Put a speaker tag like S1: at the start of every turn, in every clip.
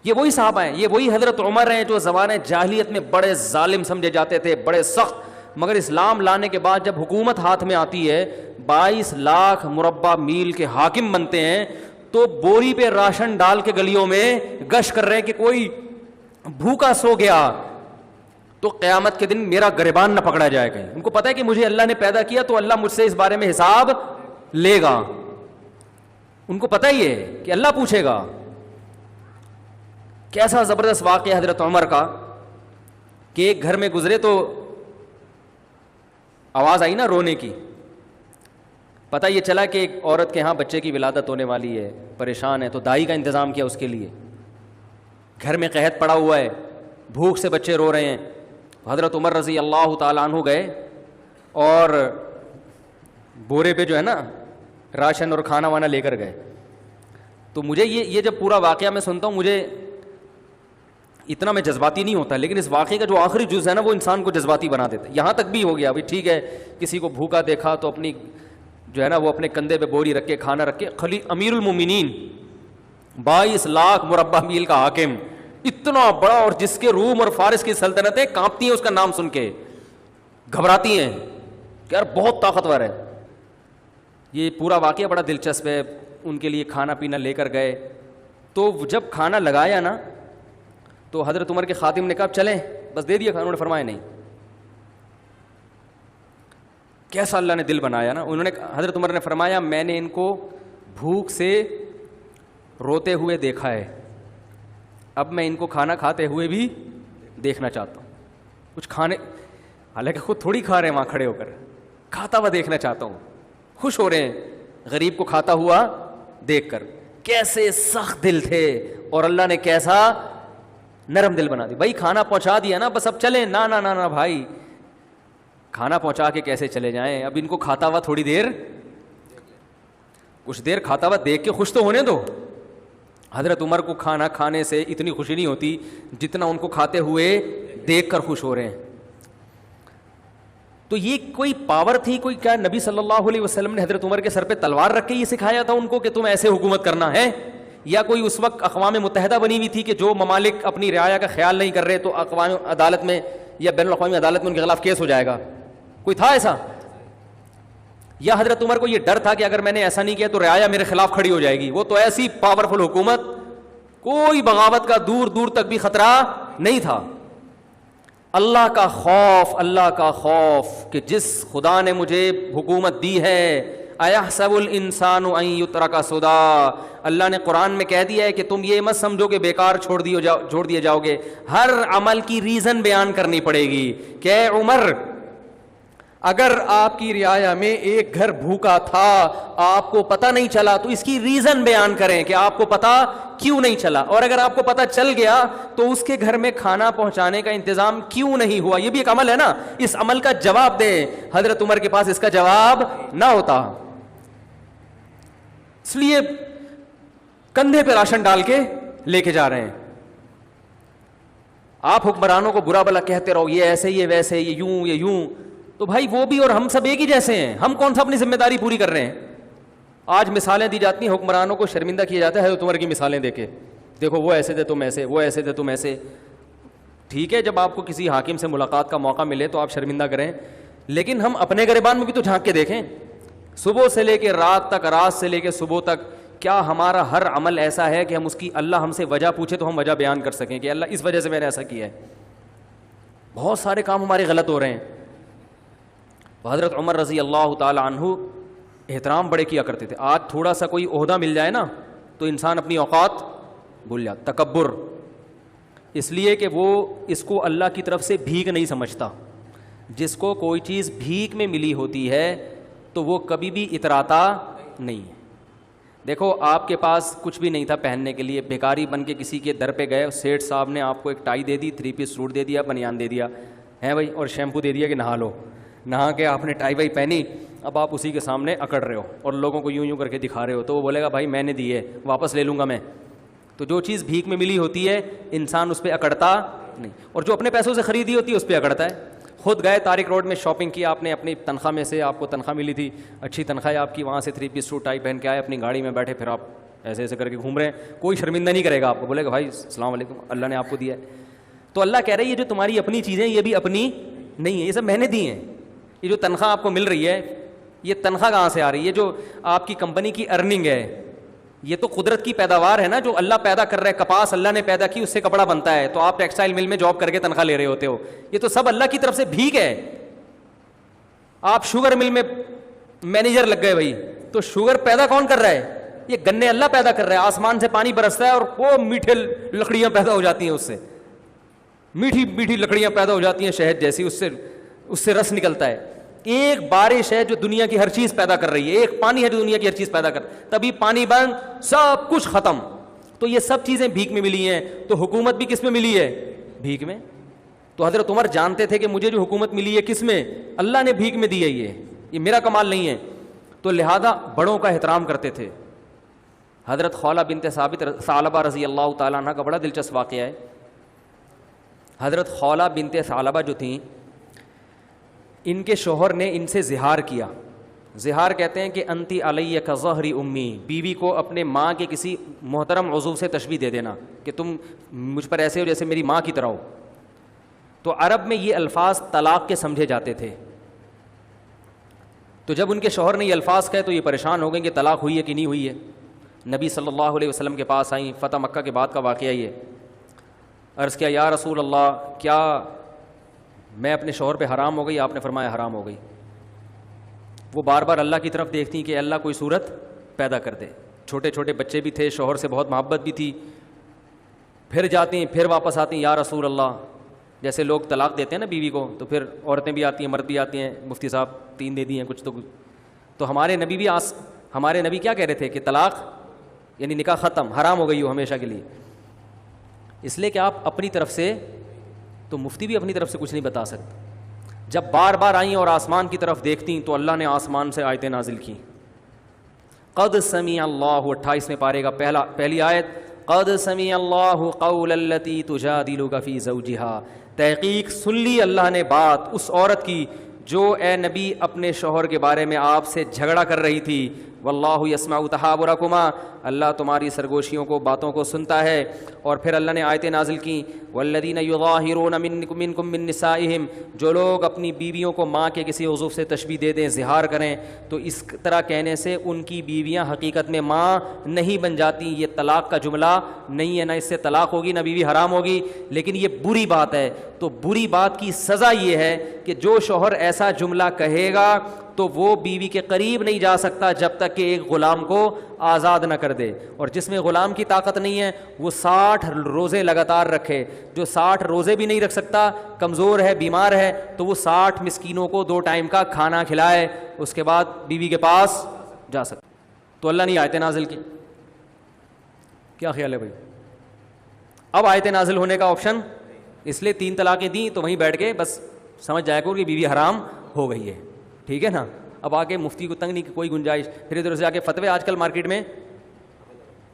S1: یہ وہی صحابہ ہیں, یہ وہی حضرت عمر ہیں جو زمانہ جاہلیت میں بڑے ظالم سمجھے جاتے تھے, بڑے سخت, مگر اسلام لانے کے بعد جب حکومت ہاتھ میں آتی ہے, 22 لاکھ مربع میل کے حاکم بنتے ہیں, تو بوری پہ راشن ڈال کے گلیوں میں گشت کر رہے ہیں کہ کوئی بھوکا سو گیا تو قیامت کے دن میرا گریبان نہ پکڑا جائے گا. ان کو پتا ہے کہ مجھے اللہ نے پیدا کیا تو اللہ مجھ سے اس بارے میں حساب لے گا. ان کو پتا ہی ہے کہ اللہ پوچھے گا. کیسا زبردست واقعہ حضرت عمر کا کہ ایک گھر میں گزرے تو آواز آئی نا رونے کی. پتہ یہ چلا کہ ایک عورت کے ہاں بچے کی ولادت ہونے والی ہے, پریشان ہے, تو دائی کا انتظام کیا اس کے لیے. گھر میں قحط پڑا ہوا ہے, بھوک سے بچے رو رہے ہیں. حضرت عمر رضی اللہ تعالیٰ عنہ گئے اور بورے پہ جو ہے نا راشن اور کھانا وانا لے کر گئے. تو مجھے یہ جب پورا واقعہ میں سنتا ہوں, مجھے اتنا میں جذباتی نہیں ہوتا, لیکن اس واقعے کا جو آخری جز ہے نا وہ انسان کو جذباتی بنا دیتا ہے. یہاں تک بھی ہو گیا بھائی ٹھیک ہے, کسی کو بھوکا دیکھا تو اپنی جو ہے نا وہ اپنے کندھے پہ بوری رکھ کے کھانا رکھ کے, امیر المومنین 22 لاکھ مربع میل کا حاکم, اتنا بڑا, اور جس کے روم اور فارس کی سلطنتیں کانپتی ہیں اس کا نام سن کے, گھبراتی ہیں کہ یار بہت طاقتور ہے. یہ پورا واقعہ بڑا دلچسپ ہے. ان کے لیے کھانا پینا لے کر گئے, تو جب کھانا لگایا نا تو حضرت عمر کے خادم نے کہا چلیں بس دے دیا کھانا. انہوں نے فرمایا نہیں. کیسا اللہ نے دل بنایا نا. انہوں نے, حضرت عمر نے فرمایا میں نے ان کو بھوک سے روتے ہوئے دیکھا ہے, اب میں ان کو کھانا کھاتے ہوئے بھی دیکھنا چاہتا ہوں. کچھ کھانے, حالانکہ خود تھوڑی کھا رہے ہیں وہاں کھڑے ہو کر, کھاتا ہوا دیکھنا چاہتا ہوں. خوش ہو رہے ہیں غریب کو کھاتا ہوا دیکھ کر. کیسے سخت دل تھے, اور اللہ نے کیسا نرم دل بنا دی. بھائی کھانا پہنچا دیا نا بس اب چلیں. نا نا نا نا بھائی, کھانا پہنچا کے کیسے چلے جائیں, اب ان کو کھاتا ہوا تھوڑی دیر, کچھ دیر کھاتا ہوا دیکھ کے خوش تو ہونے دو. حضرت عمر کو کھانا کھانے سے اتنی خوشی نہیں ہوتی جتنا ان کو کھاتے ہوئے دیکھ کر خوش ہو رہے ہیں. تو یہ کوئی پاور تھی, کوئی کیا نبی صلی اللہ علیہ وسلم نے حضرت عمر کے سر پہ تلوار رکھ کے یہ سکھایا تھا ان کو کہ تم ایسے حکومت کرنا ہے, یا کوئی اس وقت اقوام متحدہ بنی ہوئی تھی کہ جو ممالک اپنی رعایا کا خیال نہیں کر رہے تو اقوام عدالت میں یا بین الاقوامی عدالت میں ان کے خلاف کیس ہو جائے گا, کوئی تھا ایسا؟ یا حضرت عمر کو یہ ڈر تھا کہ اگر میں نے ایسا نہیں کیا تو رعایا میرے خلاف کھڑی ہو جائے گی؟ وہ تو ایسی پاورفل حکومت, کوئی بغاوت کا دور دور تک بھی خطرہ نہیں تھا. اللہ کا خوف, اللہ کا خوف کہ جس خدا نے مجھے حکومت دی ہے, اَيَحْسَبُ الْإِنسَانُ أَن يُتْرَكَ سُدًى, اللہ نے قرآن میں کہہ دیا ہے کہ تم یہ مت سمجھو کہ بیکار چھوڑ دیے جاؤ گے. ہر عمل کی ریزن بیان کرنی پڑے گی کہ اے عمر, اگر آپ کی رعایا میں ایک گھر بھوکا تھا آپ کو پتہ نہیں چلا تو اس کی ریزن بیان کریں کہ آپ کو پتہ کیوں نہیں چلا, اور اگر آپ کو پتہ چل گیا تو اس کے گھر میں کھانا پہنچانے کا انتظام کیوں نہیں ہوا. یہ بھی ایک عمل ہے نا, اس عمل کا جواب دیں. حضرت عمر کے پاس اس کا جواب نہ ہوتا, اس لیے کندھے پہ راشن ڈال کے لے کے جا رہے ہیں. آپ حکمرانوں کو برا بلا کہتے رہو, یہ ایسے یہ ویسے, یہ یوں یہ یوں, تو بھائی وہ بھی اور ہم سب ایک ہی جیسے ہیں. ہم کون سا اپنی ذمہ داری پوری کر رہے ہیں؟ آج مثالیں دی جاتی ہیں, حکمرانوں کو شرمندہ کیا جاتا ہے حضرت عمر کی مثالیں دے کے, دیکھو وہ ایسے تھے تم ایسے, وہ ایسے تھے تم ایسے. ٹھیک ہے, جب آپ کو کسی حاکم سے ملاقات کا موقع ملے تو آپ شرمندہ کریں, لیکن ہم اپنے گریبان میں بھی تو جھانک کے دیکھیں. صبح سے لے کے رات تک, رات سے لے کے صبح تک, کیا ہمارا ہر عمل ایسا ہے کہ ہم اس کی, اللہ ہم سے وجہ پوچھے تو ہم وجہ بیان کر سکیں کہ اللہ اس وجہ سے میں نے ایسا کیا ہے؟ بہت سارے کام ہمارے غلط ہو رہے ہیں. حضرت عمر رضی اللہ تعالی عنہ احترام بڑے کیا کرتے تھے. آج تھوڑا سا کوئی عہدہ مل جائے نا تو انسان اپنی اوقات بھول جاتا. تکبر, اس لیے کہ وہ اس کو اللہ کی طرف سے بھیک نہیں سمجھتا. جس کو کوئی چیز بھیک میں ملی ہوتی ہے تو وہ کبھی بھی اتراتا نہیں ہے. دیکھو آپ کے پاس کچھ بھی نہیں تھا پہننے کے لیے, بھیکاری بن کے کسی کے در پہ گئے, سیٹھ صاحب نے آپ کو ایک ٹائی دے دی, 3 پیس سوٹ دے دیا, بنیان دے دیا ہے بھائی, اور شیمپو دے دیا کہ نہا لو. نہا کے آپ نے ٹائی وائی پہنی, اب آپ اسی کے سامنے اکڑ رہے ہو اور لوگوں کو یوں یوں کر کے دکھا رہے ہو, تو وہ بولے گا بھائی میں نے دی ہے, واپس لے لوں گا میں. تو جو چیز بھیک میں ملی ہوتی ہے انسان اس پہ اکڑتا نہیں, اور جو اپنے پیسوں سے خریدی ہوتی ہے اس پہ اکڑتا ہے. خود گئے طارق روڈ میں شاپنگ کی آپ نے, اپنی تنخواہ میں سے, آپ کو تنخواہ ملی تھی, اچھی تنخواہ ہے آپ کی, وہاں سے 3 پیس سوٹ ٹائی پہن کے آئے, اپنی گاڑی میں بیٹھے, پھر آپ ایسے ایسے کر کے گھوم رہے ہیں, کوئی شرمندہ نہیں کرے گا آپ کو, بولے گا بھائی السلام علیکم, اللہ نے آپ کو دیا ہے. تو اللہ کہہ رہا ہے یہ جو تمہاری اپنی چیزیں یہ بھی اپنی نہیں ہے, یہ سب میں نے دی ہیں. یہ جو تنخواہ آپ کو مل رہی ہے یہ تنخواہ کہاں سے آ رہی ہے؟ جو آپ کی کمپنی کی ارننگ ہے یہ تو قدرت کی پیداوار ہے نا, جو اللہ پیدا کر رہا ہے. کپاس اللہ نے پیدا کی, اس سے کپڑا بنتا ہے, تو آپ ٹیکسٹائل مل میں جاب کر کے تنخواہ لے رہے ہوتے ہو. یہ تو سب اللہ کی طرف سے بھیک ہے. آپ شوگر مل میں مینیجر لگ گئے بھائی, تو شوگر پیدا کون کر رہا ہے؟ یہ گنے اللہ پیدا کر رہا ہے. آسمان سے پانی برستا ہے اور وہ میٹھے لکڑیاں پیدا ہو جاتی ہیں, اس سے میٹھی میٹھی لکڑیاں پیدا ہو جاتی ہیں شہد جیسی, اس سے رس نکلتا ہے. ایک بارش ہے جو دنیا کی ہر چیز پیدا کر رہی ہے, ایک پانی ہے جو دنیا کی ہر چیز پیدا کر, تبھی پانی بند, سب کچھ ختم. تو یہ سب چیزیں بھیک میں ملی ہیں. تو حکومت بھی کس میں ملی ہے؟ بھیک میں. تو حضرت عمر جانتے تھے کہ مجھے جو حکومت ملی ہے کس میں؟ اللہ نے بھیک میں دی ہے, یہ میرا کمال نہیں ہے. تو لہذا بڑوں کا احترام کرتے تھے. حضرت خولہ بنت ثعلبہ رضی اللہ تعالیٰ عنہ کا بڑا دلچسپ واقعہ ہے. حضرت خولہ بنت ثعلبہ جو تھیں, ان کے شوہر نے ان سے زہار کیا. زہار کہتے ہیں کہ انتی علیہ کا ظہری امی, بیوی کو اپنے ماں کے کسی محترم عضو سے تشبیہ دے دینا کہ تم مجھ پر ایسے ہو جیسے میری ماں کی طرح ہو. تو عرب میں یہ الفاظ طلاق کے سمجھے جاتے تھے. تو جب ان کے شوہر نے یہ الفاظ کہے تو یہ پریشان ہو گئے کہ طلاق ہوئی ہے کہ نہیں ہوئی ہے. نبی صلی اللہ علیہ وسلم کے پاس آئیں, فتح مکہ کے بعد کا واقعہ یہ. عرض کیا یا رسول اللہ, کیا میں اپنے شوہر پہ حرام ہو گئی؟ آپ نے فرمایا حرام ہو گئی. وہ بار بار اللہ کی طرف دیکھتی کہ اللہ کوئی صورت پیدا کر دے. چھوٹے چھوٹے بچے بھی تھے, شوہر سے بہت محبت بھی تھی. پھر جاتی پھر واپس آتی, یا رسول اللہ, جیسے لوگ طلاق دیتے ہیں نا بیوی کو, تو پھر عورتیں بھی آتی ہیں, مرد بھی آتی ہیں, مفتی صاحب 3 دے دی ہیں کچھ تو ہمارے نبی بھی ہمارے نبی کیا کہہ رہے تھے کہ طلاق یعنی نکاح ختم, حرام ہو گئی ہو ہمیشہ کے لیے. اس لیے کہ آپ اپنی طرف سے, تو مفتی بھی اپنی طرف سے کچھ نہیں بتا سکتے. جب بار بار آئیں اور آسمان کی طرف دیکھتیں تو اللہ نے آسمان سے آیتیں نازل کی. قد سمع اللہ, 28ویں پارے کا پہلی آیت, قد سمع اللہ قول التی تجادلک فی زوجہا, تحقیق سن لی اللہ نے بات اس عورت کی جو اے نبی اپنے شوہر کے بارے میں آپ سے جھگڑا کر رہی تھی. واللہ یسمع تحاورکما, اللہ تمہاری سرگوشیوں کو, باتوں کو سنتا ہے. اور پھر اللہ نے آیتیں نازل کی, والذین یظاہرون منکم من نسائہم, جو لوگ اپنی بیویوں کو ماں کے کسی عضو سے تشبیہ دے دیں, زہار کریں, تو اس طرح کہنے سے ان کی بیویاں حقیقت میں ماں نہیں بن جاتی. یہ طلاق کا جملہ نہیں ہے, نہ اس سے طلاق ہوگی نہ بیوی حرام ہوگی, لیکن یہ بری بات ہے. تو بری بات کی سزا یہ ہے کہ جو شوہر ایسا جملہ کہے گا تو وہ بیوی کے قریب نہیں جا سکتا جب تک کہ ایک غلام کو آزاد نہ کر دے. اور جس میں غلام کی طاقت نہیں ہے وہ 60 روزے لگاتار رکھے. جو 60 روزے بھی نہیں رکھ سکتا, کمزور ہے, بیمار ہے, تو وہ 60 مسکینوں کو 2 ٹائم کا کھانا کھلائے, اس کے بعد بیوی کے پاس جا سکتا. تو اللہ نے آیتیں نازل کی. کیا خیال ہے بھائی؟ اب آیتیں نازل ہونے کا آپشن, اس لیے 3 طلاقیں دیں تو وہیں بیٹھ کے بس سمجھ جائے گا کہ بیوی حرام ہو گئی ہے. ٹھیک ہے نا. اب آگے مفتی کو تنگ نہیں کہ کوئی گنجائش, پھر ادھر سے آگے فتوے آج کل مارکیٹ میں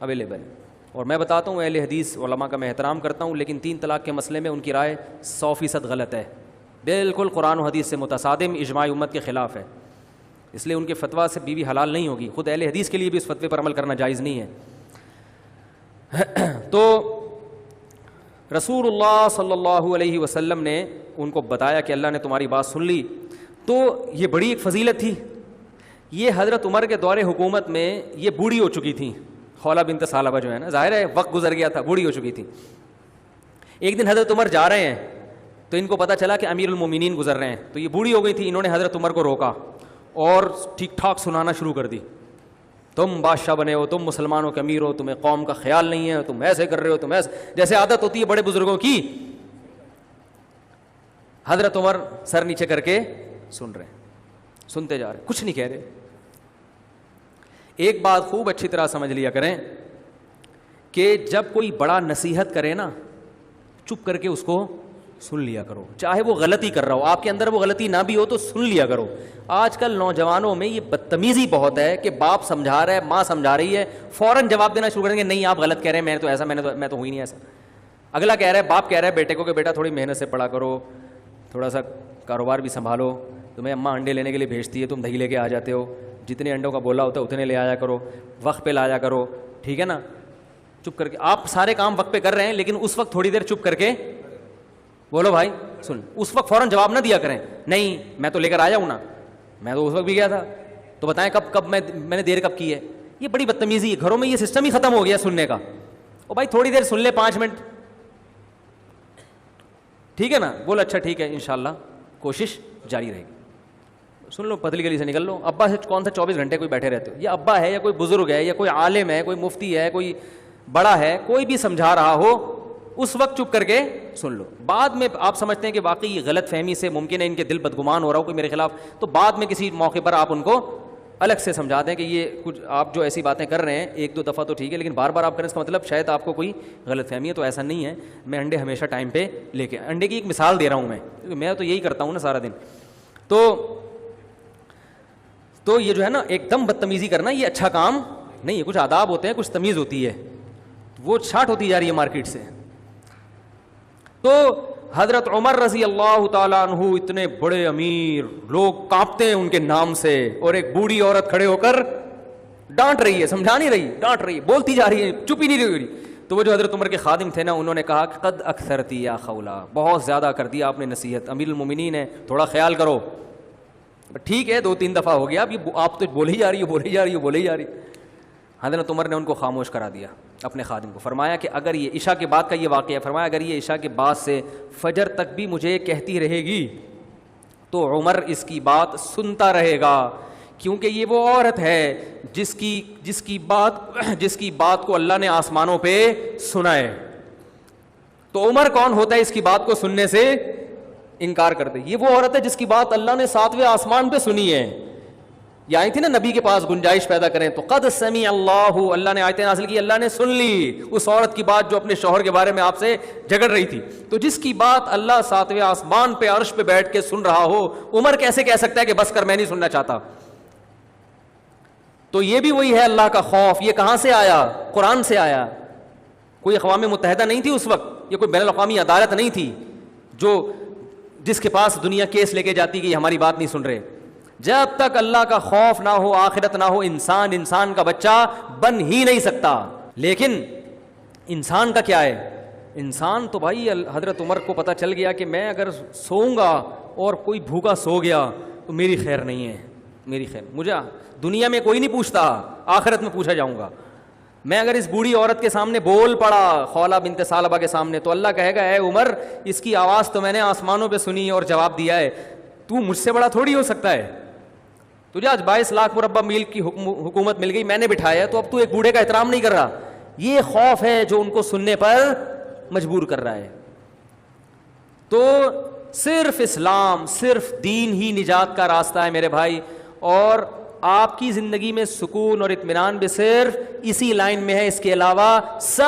S1: اویلیبل. اور میں بتاتا ہوں اہل حدیث علماء کا میں احترام کرتا ہوں, لیکن 3 طلاق کے مسئلے میں ان کی رائے 100% غلط ہے, بالکل قرآن و حدیث سے متصادم, اجماع امت کے خلاف ہے. اس لیے ان کے فتویٰ سے بیوی حلال نہیں ہوگی. خود اہل حدیث کے لیے بھی اس فتوے پر عمل کرنا جائز نہیں ہے. تو رسول اللہ صلی اللہ علیہ وسلم نے ان کو بتایا کہ اللہ نے تمہاری بات سن لی. تو یہ بڑی ایک فضیلت تھی. یہ حضرت عمر کے دور حکومت میں یہ بوڑھی ہو چکی تھیں, خولہ بنت ثعلبہ جو ہے نا, ظاہر ہے وقت گزر گیا تھا, بوڑھی ہو چکی تھی. ایک دن حضرت عمر جا رہے ہیں تو ان کو پتہ چلا کہ امیر المومنین گزر رہے ہیں, تو یہ بوڑھی ہو گئی تھی. انہوں نے حضرت عمر کو روکا اور ٹھیک ٹھاک سنانا شروع کر دی. تم بادشاہ بنے ہو, تم مسلمانوں کے امیر ہو, تمہیں قوم کا خیال نہیں ہے, تم ایسے کر رہے ہو, تم ایسے, جیسے عادت ہوتی ہے بڑے بزرگوں کی. حضرت عمر سر نیچے کر کے سن رہے ہیں, سنتے جا رہے ہیں, کچھ نہیں کہہ رہے. ایک بات خوب اچھی طرح سمجھ لیا کریں کہ جب کوئی بڑا نصیحت کرے نا, چپ کر کے اس کو سن لیا کرو, چاہے وہ غلطی کر رہا ہو, آپ کے اندر وہ غلطی نہ بھی ہو تو سن لیا کرو. آج کل نوجوانوں میں یہ بدتمیزی بہت ہے کہ باپ سمجھا رہا ہے, ماں سمجھا رہی ہے, فوراً جواب دینا شروع کریں گے, نہیں آپ غلط کہہ رہے ہیں, میں تو ایسا, میں تو ہوئی نہیں ایسا. اگلا کہہ رہا ہے, باپ کہہ رہا ہے بیٹے کو کہ بیٹا تھوڑی محنت سے پڑھا کرو, تھوڑا سا کاروبار بھی سنبھالو, تمہیں اماں انڈے لینے کے لیے بھیجتی ہے, تم دہی لے کے آ جاتے ہو, جتنے انڈوں کا بولا ہوتا ہے اتنے لے آیا کرو, وقت پہ لایا کرو. ٹھیک ہے نا, چپ کر کے آپ سارے کام وقت پہ کر رہے ہیں, لیکن اس وقت تھوڑی دیر چپ کر کے بولو بھائی سن, اس وقت فوراً جواب نہ دیا کریں, نہیں میں تو لے کر آیا ہوں نا, میں تو اس وقت بھی گیا تھا, تو بتائیں کب میں نے دیر کب کی ہے. یہ بڑی بدتمیزی ہے, گھروں میں یہ سسٹم ہی ختم ہو گیا سننے کا. او بھائی تھوڑی دیر سن لے 5 منٹ, ٹھیک ہے نا, بول اچھا ٹھیک ہے انشاءاللہ کوشش جاری رہے گی. سن لو, پتلی گلی سے نکل لو. ابا سے کون سا 24 گھنٹے کوئی بیٹھے رہتے ہو, یہ ابا ہے یا کوئی بزرگ ہے یا کوئی عالم ہے, کوئی مفتی ہے, کوئی بڑا ہے, کوئی بھی سمجھا رہا ہو, اس وقت چپ کر کے سن لو. بعد میں آپ سمجھتے ہیں کہ واقعی یہ غلط فہمی سے ممکن ہے ان کے دل بدگمان ہو رہا ہو کوئی میرے خلاف, تو بعد میں کسی موقع پر آپ ان کو الگ سے سمجھا دیں کہ یہ کچھ آپ جو ایسی باتیں کر رہے ہیں 1-2 دفعہ تو ٹھیک ہے, لیکن بار بار آپ کریں اس کا مطلب شاید آپ کو کوئی غلط فہمی ہے. تو ایسا نہیں ہے, میں انڈے ہمیشہ ٹائم پہ لے کے, انڈے کی ایک مثال دے رہا ہوں میں تو یہی کرتا ہوں نا سارا دن. تو یہ جو ہے نا ایک دم بدتمیزی کرنا یہ اچھا کام نہیں ہے. کچھ آداب ہوتے ہیں, کچھ تمیز ہوتی ہے, وہ چھاٹ ہوتی جا رہی ہے مارکیٹ سے. تو حضرت عمر رضی اللہ تعالیٰ عنہ اتنے بڑے امیر, لوگ کانپتے ہیں ان کے نام سے, اور ایک بوڑھی عورت کھڑے ہو کر ڈانٹ رہی ہے, سمجھا نہیں رہی, ڈانٹ رہی ہے, بولتی جا رہی ہے, چپ ہی نہیں رہی. تو وہ جو حضرت عمر کے خادم تھے نا, انہوں نے کہا کہ قد اکثرتی یا خولا, بہت زیادہ کر دیا آپ نے نصیحت, امیر المومنین ہے, تھوڑا خیال کرو. ٹھیک ہے 2-3 دفعہ ہو گیا, اب آپ تو بولے ہی جا رہی. حضرت عمر نے ان کو خاموش کرا دیا اپنے خادم کو. فرمایا کہ اگر یہ عشاء کے بعد کا یہ واقعہ ہے, فرمایا اگر یہ عشاء کے بعد سے فجر تک بھی مجھے کہتی رہے گی تو عمر اس کی بات سنتا رہے گا, کیونکہ یہ وہ عورت ہے جس کی بات کو اللہ نے آسمانوں پہ سنا ہے. تو عمر کون ہوتا ہے اس کی بات کو سننے سے انکار کر دے؟ یہ وہ عورت ہے جس کی بات اللہ نے 7ویں آسمان پہ سنی ہے. یہ آئی تھی نا نبی کے پاس گنجائش پیدا کریں, تو قد سمع اللہ نے آیتیں نازل کی, اللہ نے سن لی اس عورت کی بات جو اپنے شوہر کے بارے میں آپ سے جھگڑ رہی تھی. تو جس کی بات اللہ 7ویں آسمان پہ عرش پہ بیٹھ کے سن رہا ہو, عمر کیسے کہہ سکتا ہے کہ بس کر میں نہیں سننا چاہتا؟ تو یہ بھی وہی ہے اللہ کا خوف. یہ کہاں سے آیا؟ قرآن سے آیا. کوئی اقوام متحدہ نہیں تھی اس وقت, یہ کوئی بین الاقوامی عدالت نہیں تھی جس کے پاس دنیا کیس لے کے جاتی کہ یہ ہماری بات نہیں سن رہے. جب تک اللہ کا خوف نہ ہو, آخرت نہ ہو, انسان کا بچہ بن ہی نہیں سکتا. لیکن انسان کا کیا ہے؟ انسان تو بھائی حضرت عمر کو پتہ چل گیا کہ میں اگر سوؤں گا اور کوئی بھوکا سو گیا تو میری خیر نہیں ہے, میری خیر, مجھے دنیا میں کوئی نہیں پوچھتا, آخرت میں پوچھا جاؤں گا. میں اگر اس بوڑھی عورت کے سامنے بول پڑا, خولہ بنت ثعلبہ کے سامنے, تو اللہ کہے گا اے عمر اس کی آواز تو میں نے آسمانوں پہ سنی اور جواب دیا ہے, تو مجھ سے بڑا تھوڑی ہو سکتا ہے. تجھے آج 22 لاکھ مربع میل کی حکومت مل گئی, میں نے بٹھایا, تو اب تو ایک بوڑھے کا احترام نہیں کر رہا. یہ خوف ہے جو ان کو سننے پر مجبور کر رہا ہے. تو صرف اسلام, صرف دین ہی نجات کا راستہ ہے میرے بھائی, اور آپ کی زندگی میں سکون اور اطمینان بھی صرف اسی لائن میں ہے. اس کے علاوہ سب